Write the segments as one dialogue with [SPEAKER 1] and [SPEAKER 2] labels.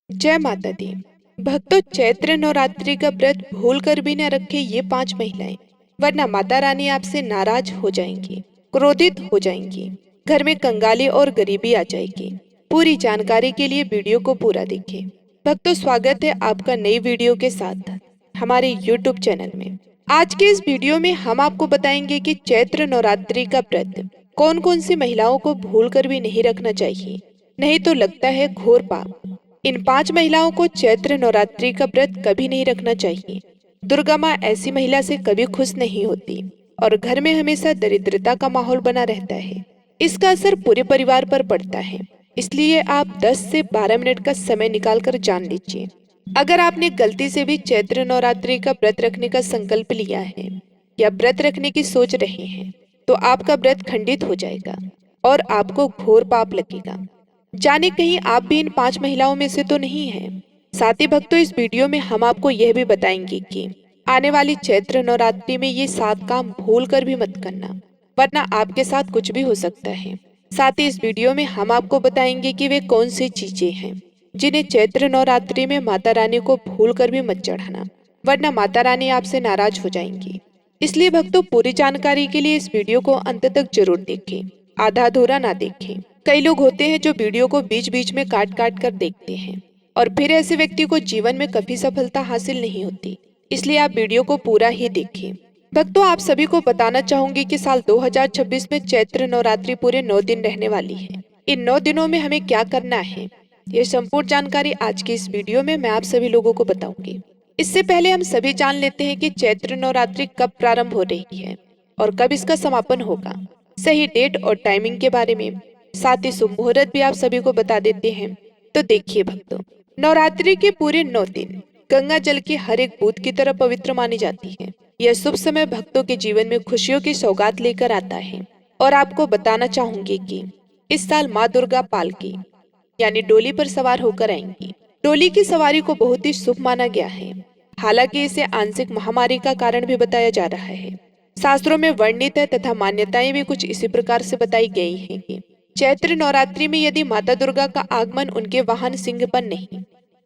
[SPEAKER 1] जय माता दी। भक्तों, चैत्र नवरात्रि का व्रत भूल कर भी न रखे ये 5 महिलाएं, वरना माता रानी आपसे नाराज हो जाएंगी, क्रोधित हो जाएंगी, घर में कंगाली और गरीबी आ जाएगी। पूरी जानकारी के लिए वीडियो को पूरा देखें। भक्तों, स्वागत है आपका नई वीडियो के साथ हमारे YouTube चैनल में। आज के इस वीडियो में हम आपको बताएंगे कि चैत्र नवरात्रि का व्रत कौन कौन सी महिलाओं को भूल कर भी नहीं रखना चाहिए, नहीं तो लगता है घोर पाप। इन 5 महिलाओं को चैत्र नवरात्रि का व्रत कभी नहीं रखना चाहिए। दुर्गा माँ ऐसी महिला से कभी खुश नहीं होती और घर में हमेशा दरिद्रता का माहौल बना रहता है। इसका असर पूरे परिवार पर पड़ता है। इसलिए आप 10 से 12 मिनट का समय निकालकर जान लीजिए। अगर आपने गलती से भी चैत्र नवरात्रि का व्रत रखने का संकल्प लिया है या व्रत रखने की सोच रहे हैं, तो आपका व्रत खंडित हो जाएगा और आपको घोर पाप लगेगा। जाने कहीं आप भी इन 5 महिलाओं में से तो नहीं हैं। साथ ही भक्तों, इस वीडियो में हम आपको यह भी बताएंगे कि आने वाली चैत्र नवरात्रि में ये 7 काम भूल कर भी मत करना, वरना आपके साथ कुछ भी हो सकता है। साथ ही इस वीडियो में हम आपको बताएंगे कि वे कौन सी चीजें हैं जिन्हें चैत्र नवरात्रि में माता रानी को भूल कर भी मत चढ़ाना, वरना माता रानी आपसे नाराज हो जाएंगी। इसलिए भक्तों, पूरी जानकारी के लिए इस वीडियो को अंत तक जरूर देखें, आधा अधूरा ना देखें। कई लोग होते हैं जो वीडियो को बीच बीच में काट काट कर देखते हैं और फिर ऐसे व्यक्ति को जीवन में कभी सफलता हासिल नहीं होती। इसलिए आप वीडियो को पूरा ही देखें। भक्तों, आप सभी को बताना चाहूंगी कि साल 2026 में चैत्र नवरात्रि पूरे 9 दिन रहने वाली है। इन 9 दिनों में हमें क्या करना है, ये संपूर्ण जानकारी आज की इस वीडियो में मैं आप सभी लोगों को बताऊंगी। इससे पहले हम सभी जान लेते हैं कि चैत्र नवरात्रि कब प्रारंभ हो रही है और कब इसका समापन होगा। सही डेट और टाइमिंग के बारे में, साथ ही शुभ मुहूर्त भी आप सभी को बता देते हैं। तो देखिए भक्तों, नवरात्रि के पूरे 9 दिन गंगा जल की हर एक बूंद की तरह पवित्र मानी जाती है। यह शुभ समय भक्तों के जीवन में खुशियों की सौगात लेकर आता है। और आपको बताना चाहूंगी कि इस साल माँ दुर्गा पालकी यानी डोली पर सवार होकर आएंगी। डोली की सवारी को बहुत ही शुभ माना गया है। हालांकि इसे आंशिक महामारी का कारण भी बताया जा रहा है। शास्त्रों में वर्णित है तथा मान्यताएं भी कुछ इसी प्रकार से बताई गई हैं कि चैत्र नवरात्रि में यदि माता दुर्गा का आगमन उनके वाहन सिंह पर नहीं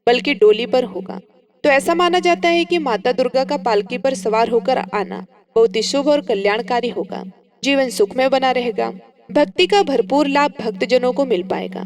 [SPEAKER 1] बल्कि डोली पर होगा, तो ऐसा माना जाता है कि माता दुर्गा का पालकी पर सवार होकर आना बहुत ही शुभ और कल्याणकारी होगा। जीवन सुखमय बना रहेगा। भक्ति का भरपूर लाभ भक्तजनों को मिल पाएगा।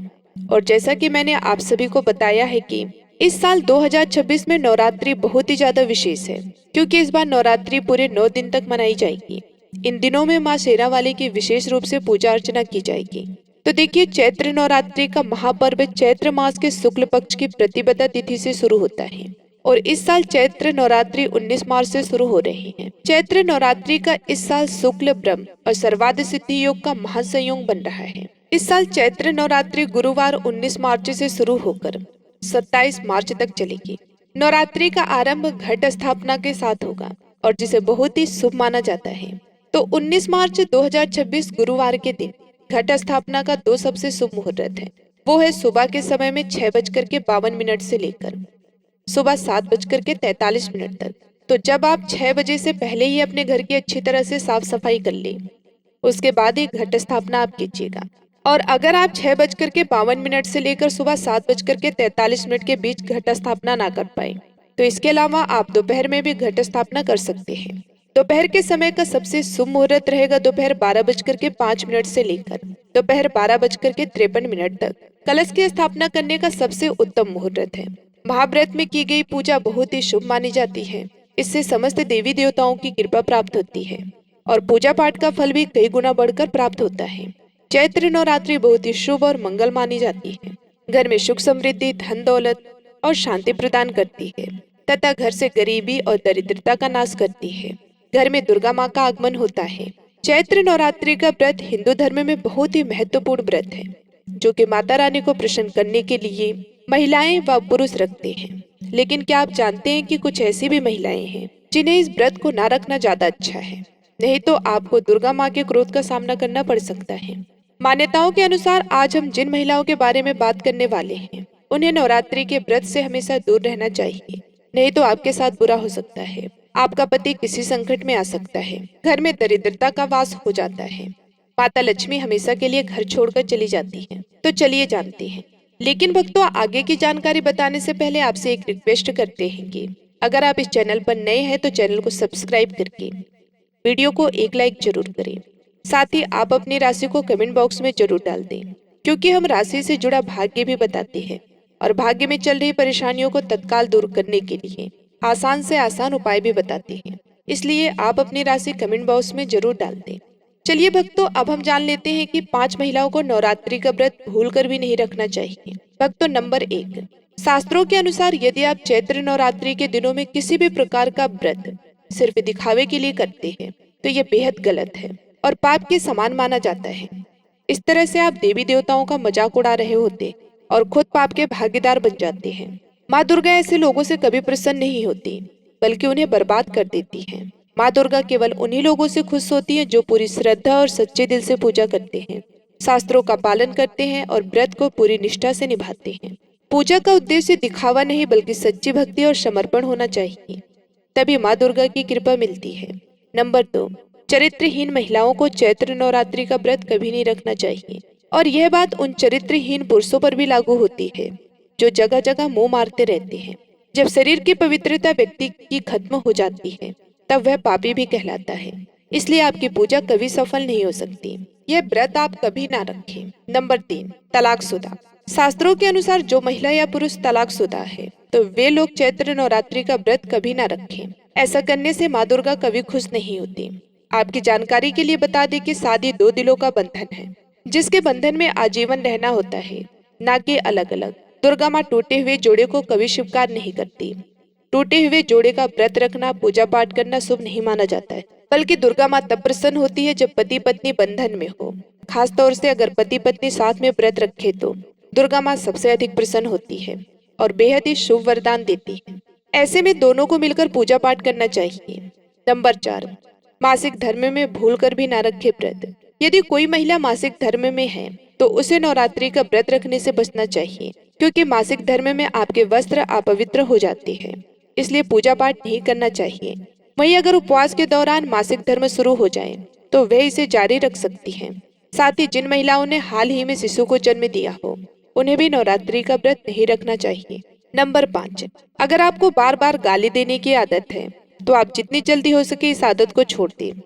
[SPEAKER 1] और जैसा कि मैंने आप सभी को बताया है कि इस साल 2026 में नवरात्रि बहुत ही ज्यादा विशेष है, क्योंकि इस बार नवरात्रि पूरे 9 दिन तक मनाई जाएगी। इन दिनों में माँ शेरावाली की विशेष रूप से पूजा अर्चना की जाएगी। तो देखिए, चैत्र नवरात्रि का महापर्व चैत्र मास के शुक्ल पक्ष की प्रतिपदा तिथि से शुरू होता है और इस साल चैत्र नवरात्रि 19 मार्च से शुरू हो रही है। चैत्र नवरात्रि का इस साल शुक्ल ब्रह्म और सर्वाध सिद्धि योग का महासंयोग बन रहा है। इस साल चैत्र नवरात्रि गुरुवार 19 मार्च से शुरू होकर 27 मार्च तक चलेगी। नवरात्रि का आरंभ घट स्थापना के साथ होगा और जिसे बहुत ही शुभ माना जाता है। तो 19 मार्च 2026 गुरुवार के दिन घट स्थापना का 2 सबसे शुभ मुहूर्त है। वो है सुबह के समय में 6:52 से लेकर सुबह 7:43 तक। तो जब आप 6 बजे से पहले ही अपने घर की अच्छी तरह से साफ सफाई कर ले, उसके बाद ही घट स्थापना आप कीजिएगा। और अगर आप 6:52 से लेकर सुबह 7:43 के बीच घट स्थापना ना कर पाए, तो इसके अलावा आप दोपहर में भी घट स्थापना कर सकते हैं। दोपहर के समय का सबसे शुभ मुहूर्त रहेगा दोपहर 12:05 से लेकर दोपहर 12:53 तक। कलश की स्थापना करने का सबसे उत्तम मुहूर्त है। महाव्रत में की गई पूजा बहुत ही शुभ मानी जाती है। इससे समस्त देवी देवताओं की कृपा प्राप्त होती है और पूजा पाठ का फल भी कई गुना बढ़कर प्राप्त होता है। चैत्र नवरात्रि बहुत ही शुभ और मंगल मानी जाती है। घर में सुख समृद्धि, धन दौलत और शांति प्रदान करती है तथा घर से गरीबी और दरिद्रता का नाश करती है। घर में दुर्गा माँ का आगमन होता है। चैत्र नवरात्रि का व्रत हिंदू धर्म में बहुत ही महत्वपूर्ण व्रत है, जो कि माता रानी को प्रसन्न करने के लिए महिलाएं व पुरुष रखते हैं। लेकिन क्या आप जानते हैं कि कुछ ऐसी भी महिलाएं हैं जिन्हें इस व्रत को ना रखना ज्यादा अच्छा है, नहीं तो आपको दुर्गा माँ के क्रोध का सामना करना पड़ सकता है। मान्यताओं के अनुसार आज हम जिन महिलाओं के बारे में बात करने वाले हैं, उन्हें नवरात्रि के व्रत से हमेशा दूर रहना चाहिए, नहीं तो आपके साथ बुरा हो सकता है। आपका पति किसी संकट में आ सकता है। घर में दरिद्रता का वास हो जाता है। माता लक्ष्मी हमेशा के लिए घर छोड़कर चली जाती है। तो चलिए जानते हैं लेकिन भक्तों, आगे की जानकारी बताने से पहले आपसे एक रिक्वेस्ट करते हैं कि अगर आप इस चैनल पर नए हैं तो चैनल को सब्सक्राइब करके वीडियो को एक लाइक जरूर करें। साथ ही आप अपनी राशि को कमेंट बॉक्स में जरूर डाल दें, क्योंकि हम राशि से जुड़ा भाग्य भी बताते हैं और भाग्य में चल रही परेशानियों को तत्काल दूर करने के लिए आसान से आसान उपाय भी बताते हैं। इसलिए आप अपनी राशि कमेंट बॉक्स में जरूर डाल दें। चलिए भक्तों, अब हम जान लेते हैं कि 5 महिलाओं को नवरात्रि का व्रत भूलकर भी नहीं रखना चाहिए। भक्तों, नंबर 1, शास्त्रों के अनुसार यदि आप चैत्र नवरात्रि के दिनों में किसी भी प्रकार का व्रत सिर्फ दिखावे के लिए करते हैं तो ये बेहद गलत है और पाप के समान माना जाता है। इस तरह से आप देवी देवताओं का मजाक उड़ा रहे होते और खुद पाप के भागीदार बन जाते हैं। माँ दुर्गा ऐसे लोगों से कभी प्रसन्न नहीं होती, बल्कि उन्हें बर्बाद कर देती है। माँ दुर्गा केवल उन्हीं लोगों से खुश होती है जो पूरी श्रद्धा और सच्चे दिल से पूजा करते हैं, शास्त्रों का पालन करते हैं और व्रत को पूरी निष्ठा से निभाते हैं। पूजा का उद्देश्य दिखावा नहीं बल्कि सच्ची भक्ति और समर्पण होना चाहिए, तभी माँ दुर्गा की कृपा मिलती है। नंबर 2, चरित्रहीन महिलाओं को चैत्र नवरात्रि का व्रत कभी नहीं रखना चाहिए और यह बात उन चरित्रहीन पुरुषों पर भी लागू होती है जो जगह जगह मुंह मारते रहते हैं। जब शरीर की पवित्रता व्यक्ति की खत्म हो जाती है तब वह पापी भी कहलाता है। इसलिए आपकी पूजा कभी सफल नहीं हो सकती। यह व्रत आप कभी ना रखें। नंबर 3, तलाकशुदा। शास्त्रों के अनुसार जो महिला या पुरुष तलाकशुदा है तो वे लोग चैत्र नवरात्रि का व्रत कभी ना रखें। ऐसा करने से माँ दुर्गा कभी खुश नहीं होती। आपकी जानकारी के लिए बता दें कि शादी 2 दिलों का बंधन है, जिसके बंधन में आजीवन रहना होता है, ना कि अलग अलग। दुर्गा माँ टूटे हुए जोड़े को कभी स्वीकार नहीं करती। टूटे हुए जोड़े का व्रत रखना, पूजा पाठ करना शुभ नहीं माना जाता है, बल्कि दुर्गा माँ तब प्रसन्न होती है जब पति पत्नी बंधन में हो। खास तौर से अगर पति पत्नी साथ में व्रत रखे तो दुर्गा माँ सबसे अधिक प्रसन्न होती है और बेहद ही शुभ वरदान देती है। ऐसे में दोनों को मिलकर पूजा पाठ करना चाहिए। नंबर 4, मासिक धर्म में भूलकर भी ना रखे व्रत। यदि कोई महिला मासिक धर्म में है तो उसे नवरात्रि का व्रत रखने से बचना चाहिए, क्योंकि मासिक धर्म में आपके वस्त्र अपवित्र हो जाते हैं, इसलिए पूजा पाठ नहीं करना चाहिए। वहीं अगर उपवास के दौरान मासिक धर्म शुरू हो जाए तो वह इसे जारी रख सकती हैं। साथ ही जिन महिलाओं ने हाल ही में शिशु को जन्म दिया हो उन्हें भी नवरात्रि का व्रत नहीं रखना चाहिए। नंबर 5, अगर आपको बार बार गाली देने की आदत है तो आप जितनी जल्दी हो सके इस आदत को छोड़ दें।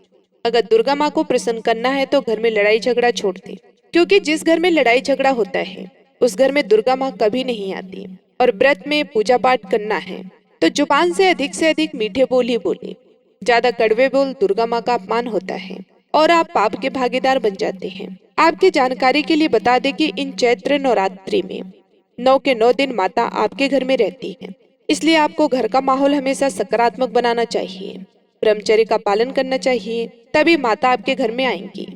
[SPEAKER 1] अगर दुर्गा माँ को प्रसन्न करना है तो घर में लड़ाई झगड़ा छोड़ दें, क्योंकि जिस घर में लड़ाई झगड़ा होता है उस घर में दुर्गा माँ कभी नहीं आती। और व्रत में पूजा पाठ करना है तो जुबान से अधिक मीठे बोल ही बोले। ज्यादा कड़वे बोल दुर्गा माँ का अपमान होता है और आप पाप के भागीदार बन जाते हैं। आपकी जानकारी के लिए बता दें कि इन चैत्र नवरात्रि में 9 के 9 दिन माता आपके घर में रहती है, इसलिए आपको घर का माहौल हमेशा सकारात्मक बनाना चाहिए, ब्रह्मचर्य का पालन करना चाहिए, तभी माता आपके घर में आएंगी।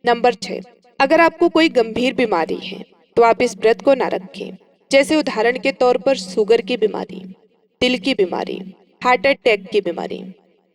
[SPEAKER 1] नंबर 6, अगर आपको कोई गंभीर बीमारी है तो आप इस व्रत को ना रखें, जैसे उदाहरण के तौर पर शुगर की बीमारी, दिल की बीमारी, हार्ट अटैक की बीमारी,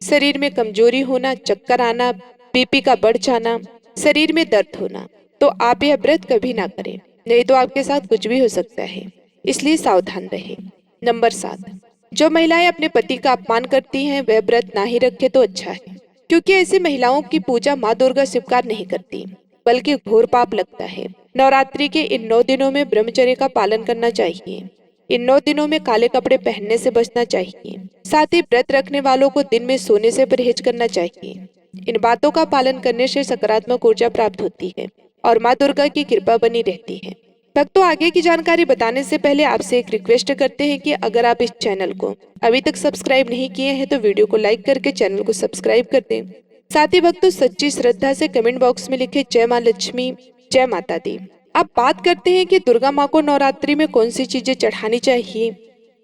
[SPEAKER 1] शरीर में कमजोरी होना, चक्कर आना, बीपी का बढ़ जाना, शरीर में दर्द होना, तो आप यह व्रत कभी ना करें, नहीं तो आपके साथ कुछ भी हो सकता है, इसलिए सावधान रहें। नंबर 7, जो महिलाएं अपने पति का अपमान करती हैं वह व्रत ना ही रखे तो अच्छा है, क्योंकि ऐसी महिलाओं की पूजा माँ दुर्गा स्वीकार नहीं करती, बल्कि घोर पाप लगता है। नवरात्रि के इन 9 दिनों में ब्रह्मचर्य का पालन करना चाहिए। इन 9 दिनों में काले कपड़े पहनने से बचना चाहिए। साथ ही व्रत रखने वालों को दिन में सोने से परहेज करना चाहिए। इन बातों का पालन करने से सकारात्मक ऊर्जा प्राप्त होती है और माँ दुर्गा की कृपा बनी रहती है। भक्तों, आगे की जानकारी बताने से पहले आपसे एक रिक्वेस्ट करते हैं कि अगर आप इस चैनल को अभी तक सब्सक्राइब नहीं किए हैं तो वीडियो को लाइक करके चैनल को सब्सक्राइब कर दें। साथ ही भक्तों, सच्ची श्रद्धा से कमेंट बॉक्स में लिखे जय माँ लक्ष्मी, जय माता दी। अब बात करते हैं कि दुर्गा माँ को नवरात्रि में कौन सी चीजें चढ़ानी चाहिए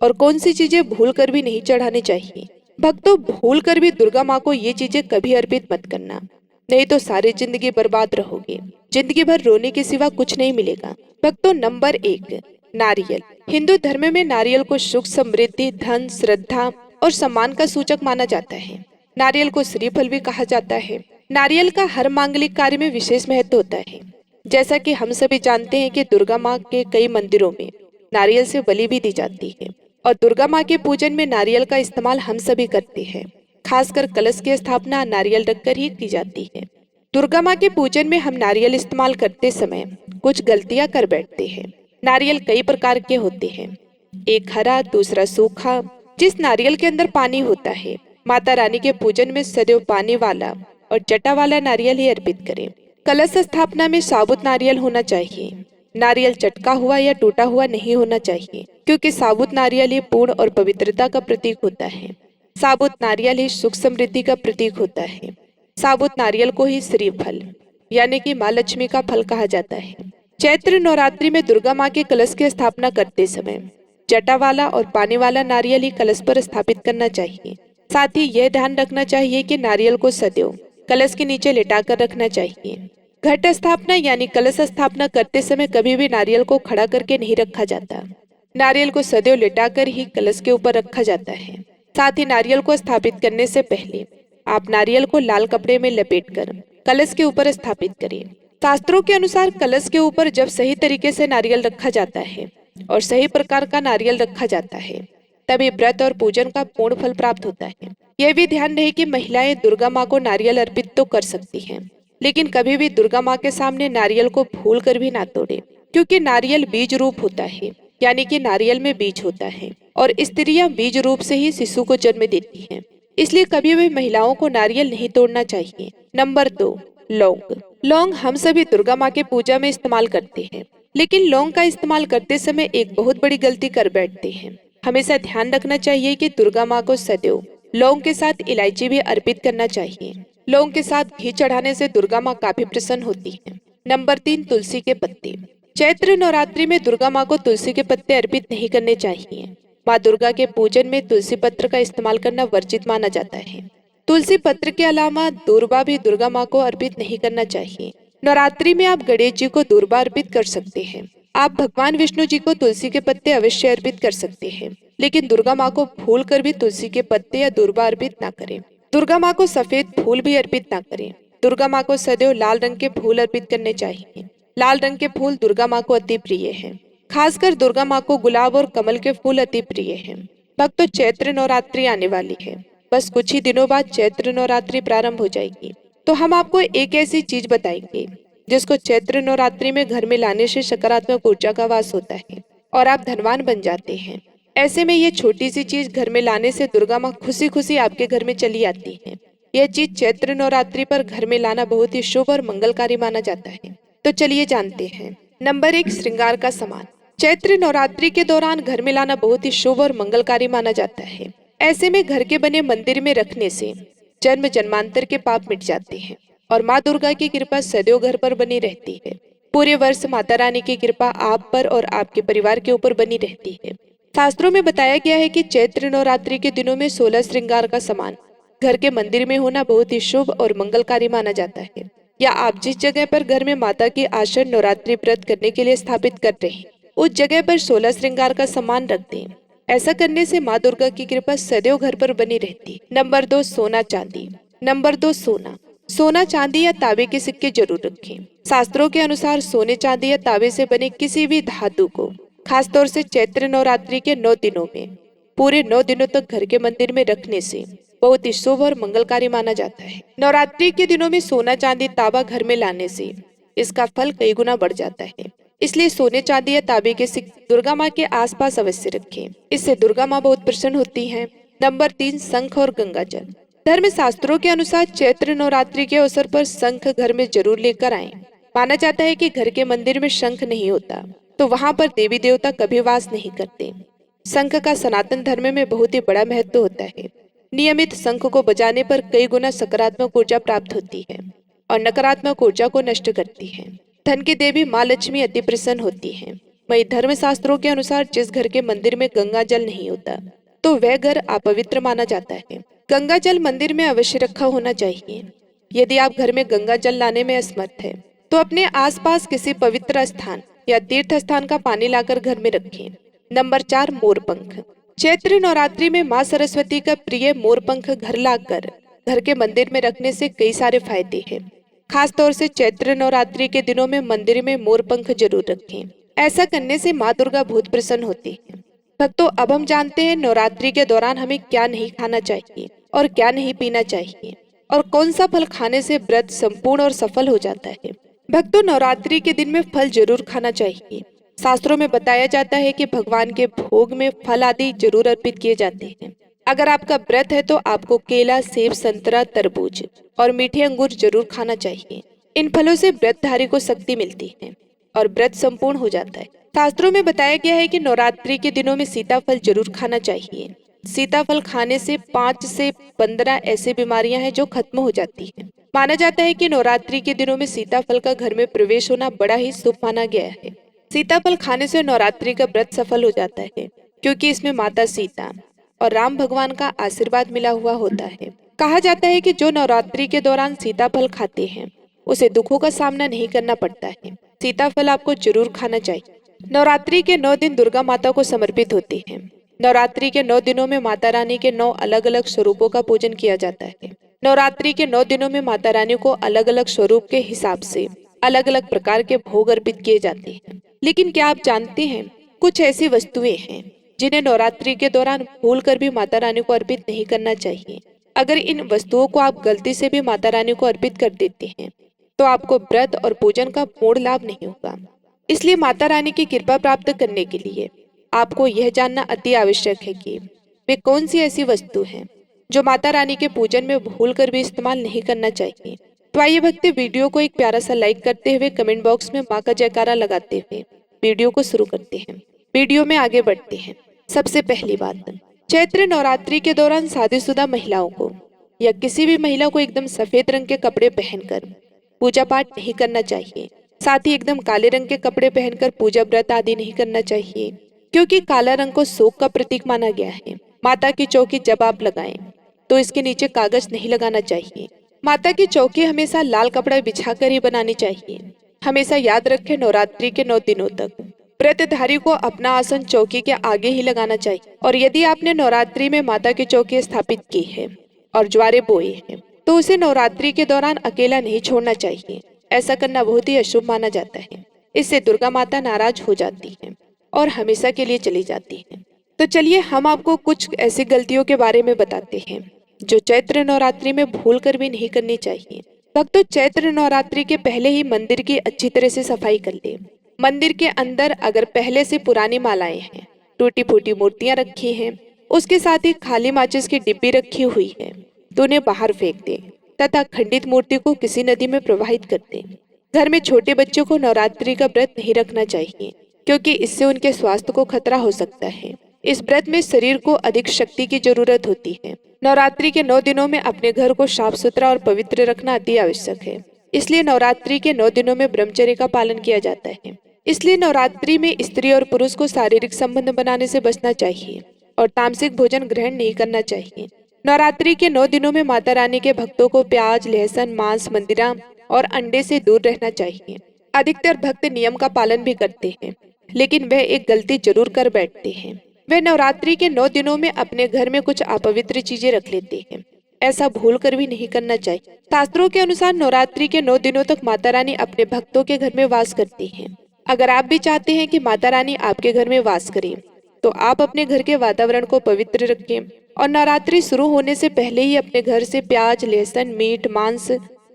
[SPEAKER 1] और कौन सी चीजें भूल कर भी नहीं चढ़ानी चाहिए। भक्तों, भूल कर भी दुर्गा माँ को ये चीजें कभी अर्पित मत करना, नहीं तो सारी जिंदगी बर्बाद रहोगे। जिंदगी भर रोने के सिवा कुछ नहीं मिलेगा। भक्तों, नंबर 1, नारियल। हिंदू धर्म में नारियल को सुख, समृद्धि, धन, श्रद्धा और सम्मान का सूचक माना जाता है। नारियल को श्रीफल भी कहा जाता है। नारियल का हर मांगलिक कार्य में विशेष महत्व होता है। जैसा कि हम सभी जानते हैं कि दुर्गा माँ के कई मंदिरों में नारियल से बलि भी दी जाती है और दुर्गा माँ के पूजन में नारियल का इस्तेमाल हम सभी करते हैं। खासकर कलश की स्थापना नारियल रखकर ही की जाती है। दुर्गा माँ के पूजन में हम नारियल इस्तेमाल करते समय कुछ गलतियां कर बैठते हैं। नारियल कई प्रकार के होते हैं, एक हरा, दूसरा सूखा। जिस नारियल के अंदर पानी होता है, माता रानी के पूजन में सदैव पानी वाला और जटा वाला नारियल ही अर्पित करें। कलश स्थापना में साबुत नारियल होना चाहिए। नारियल चटका हुआ या टूटा हुआ नहीं होना चाहिए, क्योंकि साबुत नारियल ही पूर्ण और पवित्रता का प्रतीक होता है। साबुत नारियल ही सुख समृद्धि का प्रतीक होता है। साबुत नारियल को ही श्रीफल यानी कि माँ लक्ष्मी का फल कहा जाता है। चैत्र नवरात्रि में दुर्गा माँ के कलश की स्थापना करते समय जटा वाला और पानी वाला नारियल ही कलश पर स्थापित करना चाहिए। साथ ही यह ध्यान रखना चाहिए कि नारियल को सदैव कलश के नीचे लिटाकर रखना चाहिए। घट स्थापना यानी कलश स्थापना करते समय कभी भी नारियल को खड़ा करके नहीं रखा जाता। नारियल को सदैव लिटाकर ही कलश के ऊपर रखा जाता है। साथ ही नारियल को स्थापित करने से पहले आप नारियल को लाल कपड़े में लपेटकर कलश के ऊपर स्थापित करें। शास्त्रों के अनुसार कलश के ऊपर जब सही तरीके से नारियल रखा जाता है और सही प्रकार का नारियल रखा जाता है, तभी व्रत और पूजन का पूर्ण फल प्राप्त होता है। यह भी ध्यान रहे कि महिलाएं दुर्गा माँ को नारियल अर्पित तो कर सकती हैं, लेकिन कभी भी दुर्गा माँ के सामने नारियल को भूल कर भी ना तोड़े, क्योंकि नारियल बीज रूप होता है, यानी कि नारियल में बीज होता है और स्त्रियां बीज रूप से ही शिशु को जन्म देती हैं। इसलिए कभी भी महिलाओं को नारियल नहीं तोड़ना चाहिए। नंबर 2, लौंग। लौंग हम सभी दुर्गा माँ के पूजा में इस्तेमाल करते हैं, लेकिन लौंग का इस्तेमाल करते समय एक बहुत बड़ी गलती कर बैठते हैं। हमेशा ध्यान रखना चाहिए कि दुर्गा माँ को सदैव लौंग के साथ इलायची भी अर्पित करना चाहिए। लौंग के साथ घी चढ़ाने से दुर्गा माँ काफी प्रसन्न होती है। नंबर 3, तुलसी के पत्ते। चैत्र नवरात्रि में दुर्गा माँ को तुलसी के पत्ते अर्पित नहीं करने चाहिए। माँ दुर्गा के पूजन में तुलसी पत्र का इस्तेमाल करना वर्जित माना जाता है। तुलसी पत्र के अलावा दूर्वा भी दुर्गा माँ को अर्पित नहीं करना चाहिए। नवरात्रि में आप गणेश जी को दूर्वा अर्पित कर सकते हैं। आप भगवान विष्णु जी को तुलसी के पत्ते अवश्य अर्पित कर सकते हैं, लेकिन दुर्गा माँ को भूल कर भी तुलसी के पत्ते या दूर्वा अर्पित ना करें। दुर्गा माँ को सफेद फूल भी अर्पित ना करें। दुर्गा माँ को सदैव लाल रंग के फूल अर्पित करने चाहिए। लाल रंग के फूल दुर्गा माँ को अति प्रिय हैं। खासकर दुर्गा माँ को गुलाब और कमल के फूल अति प्रिय हैं। भक्तों, चैत्र नवरात्रि आने वाली है। बस कुछ ही दिनों बाद चैत्र नवरात्रि प्रारंभ हो जाएगी। तो हम आपको एक ऐसी चीज बताएंगे जिसको चैत्र नवरात्रि में घर में लाने से सकारात्मक ऊर्जा का वास होता है और आप धनवान बन जाते हैं। ऐसे में ये छोटी सी चीज घर में लाने से दुर्गा माँ खुशी खुशी आपके घर में चली आती है। यह चीज चैत्र नवरात्रि पर घर में लाना बहुत ही शुभ और मंगलकारी माना जाता है। तो चलिए जानते हैं। नंबर 1, श्रृंगार का सामान। चैत्र नवरात्रि के दौरान घर में लाना बहुत ही शुभ और मंगलकारी माना जाता है। ऐसे में घर के बने मंदिर में रखने से जन्म जन्मांतर के पाप मिट जाते हैं और माँ दुर्गा की कृपा सदैव घर पर बनी रहती है। पूरे वर्ष माता रानी की कृपा आप पर और आपके परिवार के ऊपर बनी रहती है। शास्त्रों में बताया गया है कि चैत्र नवरात्रि के दिनों में 16 श्रृंगार का सामान घर के मंदिर में होना बहुत ही शुभ और मंगलकारी माना जाता है। या आप जिस जगह पर घर में माता की आसन नवरात्रि व्रत करने के लिए स्थापित कर रहे हैं, उस जगह पर 16 श्रृंगार का सामान रख दें। ऐसा करने से माँ दुर्गा की कृपा सदैव घर पर बनी रहती। नंबर 2, सोना चांदी। नंबर 2, सोना। सोना, चांदी या तांबे के सिक्के जरूर रखें। शास्त्रों के अनुसार सोने, चांदी या तांबे से बने किसी भी धातु को खासतौर से चैत्र नवरात्रि के 9 दिनों में पूरे 9 दिनों तक घर के मंदिर में रखने से बहुत ही शुभ और मंगलकारी माना जाता है। नवरात्रि के दिनों में सोना, चांदी, तांबा घर में लाने से इसका फल कई गुना बढ़ जाता है। इसलिए सोने, चांदी या तांबे के सिक्के दुर्गा माँ के आसपास अवश्य रखें। इससे दुर्गा माँ बहुत प्रसन्न होती हैं। नंबर 3, शंख और गंगा जल। धर्म शास्त्रों के अनुसार चैत्र नवरात्रि के अवसर पर शंख घर में जरूर लेकर आएं। माना जाता है कि घर के मंदिर में शंख नहीं होता तो वहां पर देवी देवता कभी वास नहीं करते। शंख का सनातन धर्म में बहुत ही बड़ा महत्व होता है। नियमित शंख को बजाने पर कई गुना सकारात्मक ऊर्जा प्राप्त होती है और नकारात्मक ऊर्जा को नष्ट करती है। धन की देवी माँ लक्ष्मी अति प्रसन्न होती है। वही धर्म शास्त्रों के अनुसार जिस घर के मंदिर में गंगा जल नहीं होता तो वह घर अपवित्र माना जाता है। गंगा जल मंदिर में अवश्य रखा होना चाहिए। यदि आप घर में गंगा जल लाने में असमर्थ है तो अपने आसपास किसी पवित्र स्थान या तीर्थ स्थान का पानी लाकर घर में रखें। नंबर 4, मोरपंख। चैत्र नवरात्रि में माँ सरस्वती का प्रिय मोरपंख घर लाकर घर के मंदिर में रखने से कई सारे फायदे हैं। खास तौर से चैत्र नवरात्रि के दिनों में मंदिर में मोरपंख जरूर रखें। ऐसा करने से माँ दुर्गा बहुत प्रसन्न होती है। भक्तों, अब हम जानते हैं नवरात्रि के दौरान हमें क्या नहीं खाना चाहिए और क्या नहीं पीना चाहिए और कौन सा फल खाने से व्रत संपूर्ण और सफल हो जाता है। भक्तों, नवरात्रि के दिन में फल जरूर खाना चाहिए। शास्त्रों में बताया जाता है कि भगवान के भोग में फल आदि जरूर अर्पित किए जाते हैं। अगर आपका व्रत है तो आपको केला, सेब, संतरा, तरबूज और मीठे अंगूर जरूर खाना चाहिए। इन फलों से व्रतधारी को शक्ति मिलती है और व्रत संपूर्ण हो जाता है। शास्त्रों में बताया गया है कि नवरात्रि के दिनों में सीताफल जरूर खाना चाहिए। सीताफल खाने से 5 से 15 ऐसी बीमारियां हैं जो खत्म हो जाती हैं। माना जाता है कि नवरात्रि के दिनों में सीताफल का घर में प्रवेश होना बड़ा ही शुभ माना गया है। सीताफल खाने से नवरात्रि का व्रत सफल हो जाता है, क्योंकि इसमें माता सीता और राम भगवान का आशीर्वाद मिला हुआ होता है। कहा जाता है कि जो नवरात्रि के दौरान सीताफल खाते हैं उसे दुखों का सामना नहीं करना पड़ता है। सीताफल आपको जरूर खाना चाहिए। नवरात्रि के 9 दिन दुर्गा माता को समर्पित होते हैं। नवरात्रि के 9 दिनों में माता रानी के 9 अलग अलग स्वरूपों का पूजन किया जाता है। नवरात्रि के 9 दिनों में माता रानी को अलग अलग स्वरूप के हिसाब से अलग अलग प्रकार के भोग अर्पित किए जाते हैं। लेकिन क्या आप जानते हैं, कुछ ऐसी वस्तुएं हैं जिन्हें नवरात्रि के दौरान भूलकर भी माता रानी को अर्पित नहीं करना चाहिए। अगर इन वस्तुओं को आप गलती से भी माता रानी को अर्पित कर देते हैं तो आपको व्रत और पूजन का पूर्ण लाभ नहीं होगा। इसलिए माता रानी की कृपा प्राप्त करने के लिए आपको यह जानना अति आवश्यक है कि वे कौन सी ऐसी वस्तु है जो माता रानी के पूजन में भूलकर भी इस्तेमाल नहीं करना चाहिए। तो आइए भक्ति, वीडियो को एक प्यारा सा लाइक करते हुए कमेंट बॉक्स में माँ का जयकारा लगाते हुए वीडियो को शुरू करते हैं। वीडियो में आगे बढ़ते हैं। सबसे पहली बात, चैत्र नवरात्रि के दौरान शादीशुदा महिलाओं को या किसी भी महिला को एकदम सफेद रंग के कपड़े पहनकर पूजा पाठ नहीं करना चाहिए। साथ ही एकदम काले रंग के कपड़े पहनकर पूजा व्रत आदि नहीं करना चाहिए, क्योंकि काला रंग को शोक का प्रतीक माना गया है। माता की चौकी जब आप लगाएं तो इसके नीचे कागज नहीं लगाना चाहिए। माता की चौकी हमेशा लाल कपड़ा बिछाकर ही बनानी चाहिए। हमेशा याद रखें, नवरात्रि के 9 दिनों तक व्रतधारी को अपना आसन चौकी के आगे ही लगाना चाहिए। और यदि आपने नवरात्रि में माता की चौकी स्थापित की है और ज्वारे बोए हैं तो उसे नवरात्रि के दौरान अकेला नहीं छोड़ना चाहिए। ऐसा करना बहुत ही अशुभ माना जाता है। इससे दुर्गा माता नाराज हो जाती है और हमेशा के लिए चली जाती है। तो चलिए हम आपको कुछ ऐसी गलतियों के बारे में बताते हैं जो चैत्र नवरात्रि में भूलकर भी नहीं करनी चाहिए। भक्तों, चैत्र नवरात्रि के पहले ही मंदिर की अच्छी तरह से सफाई कर ले। मंदिर के अंदर अगर पहले से पुरानी मालाएं हैं, टूटी फूटी मूर्तियां रखी हैं, उसके साथ ही खाली माचिस की डिब्बी रखी हुई है, तो उन्हें बाहर फेंक दे तथा खंडित मूर्ति को किसी नदी में प्रवाहित कर दे। घर में छोटे बच्चों को नवरात्रि का व्रत नहीं रखना चाहिए, क्योंकि इससे उनके स्वास्थ्य को खतरा हो सकता है। इस व्रत में शरीर को अधिक शक्ति की जरूरत होती है। नवरात्रि के 9 दिनों में अपने घर को साफ सुथरा और पवित्र रखना अति आवश्यक है। इसलिए नवरात्रि के 9 दिनों में ब्रह्मचर्य का पालन किया जाता है। इसलिए नवरात्रि में स्त्री और पुरुष को शारीरिक संबंध बनाने से बचना चाहिए और तामसिक भोजन ग्रहण नहीं करना चाहिए। नवरात्रि के 9 दिनों में माता रानी के भक्तों को प्याज, लहसुन, मांस, मंदिरा और अंडे से दूर रहना चाहिए। अधिकतर भक्त नियम का पालन भी करते हैं, लेकिन वह एक गलती जरूर कर बैठते हैं। वे नवरात्रि के 9 दिनों में अपने घर में कुछ अपवित्र चीजें रख लेते हैं। ऐसा भूल कर भी नहीं करना चाहिए। शास्त्रों के अनुसार नवरात्रि के 9 दिनों तक माता रानी अपने भक्तों के घर में वास करती हैं। अगर आप भी चाहते हैं कि माता रानी आपके घर में वास करें, तो आप अपने घर के वातावरण को पवित्र रखें और नवरात्रि शुरू होने से पहले ही अपने घर से प्याज, लहसुन, मीट, मांस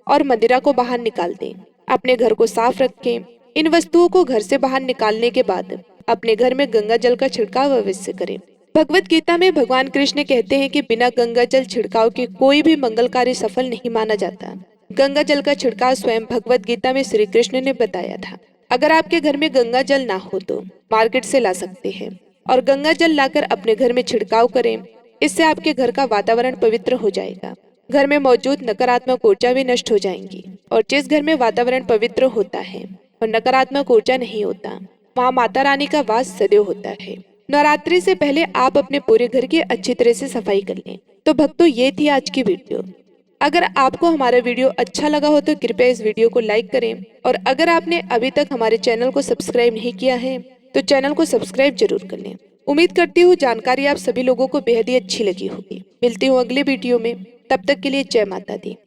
[SPEAKER 1] और मदिरा को बाहर निकाल दें। अपने घर को साफ रखें। इन वस्तुओं को घर से बाहर निकालने के बाद अपने घर में गंगा जल का छिड़काव अवश्य करें। भगवत गीता में भगवान कृष्ण कहते हैं कि बिना गंगा जल छिड़काव के कोई भी मंगल कार्य सफल नहीं माना जाता। गंगा जल का छिड़काव स्वयं भगवत गीता में श्री कृष्ण ने बताया था। अगर आपके घर में गंगा जल ना हो तो मार्केट से ला सकते हैं और गंगा जल लाकर अपने घर में छिड़काव करें। इससे आपके घर का वातावरण पवित्र हो जाएगा। घर में मौजूद नकारात्मक ऊर्जा भी नष्ट हो जाएंगी। और जिस घर में वातावरण पवित्र होता है और नकारात्मक ऊर्जा नहीं होता, वहाँ माता रानी का वास सदैव होता है। नवरात्रि से पहले आप अपने पूरे घर की अच्छी तरह से सफाई कर लें। तो भक्तों, ये थी आज की वीडियो। अगर आपको हमारा वीडियो अच्छा लगा हो तो कृपया इस वीडियो को लाइक करें और अगर आपने अभी तक हमारे चैनल को सब्सक्राइब नहीं किया है तो चैनल को सब्सक्राइब जरूर कर लें। उम्मीद करती हूँ जानकारी आप सभी लोगों को बेहद ही अच्छी लगी होगी। मिलती हूँ अगले वीडियो में, तब तक के लिए जय माता दी।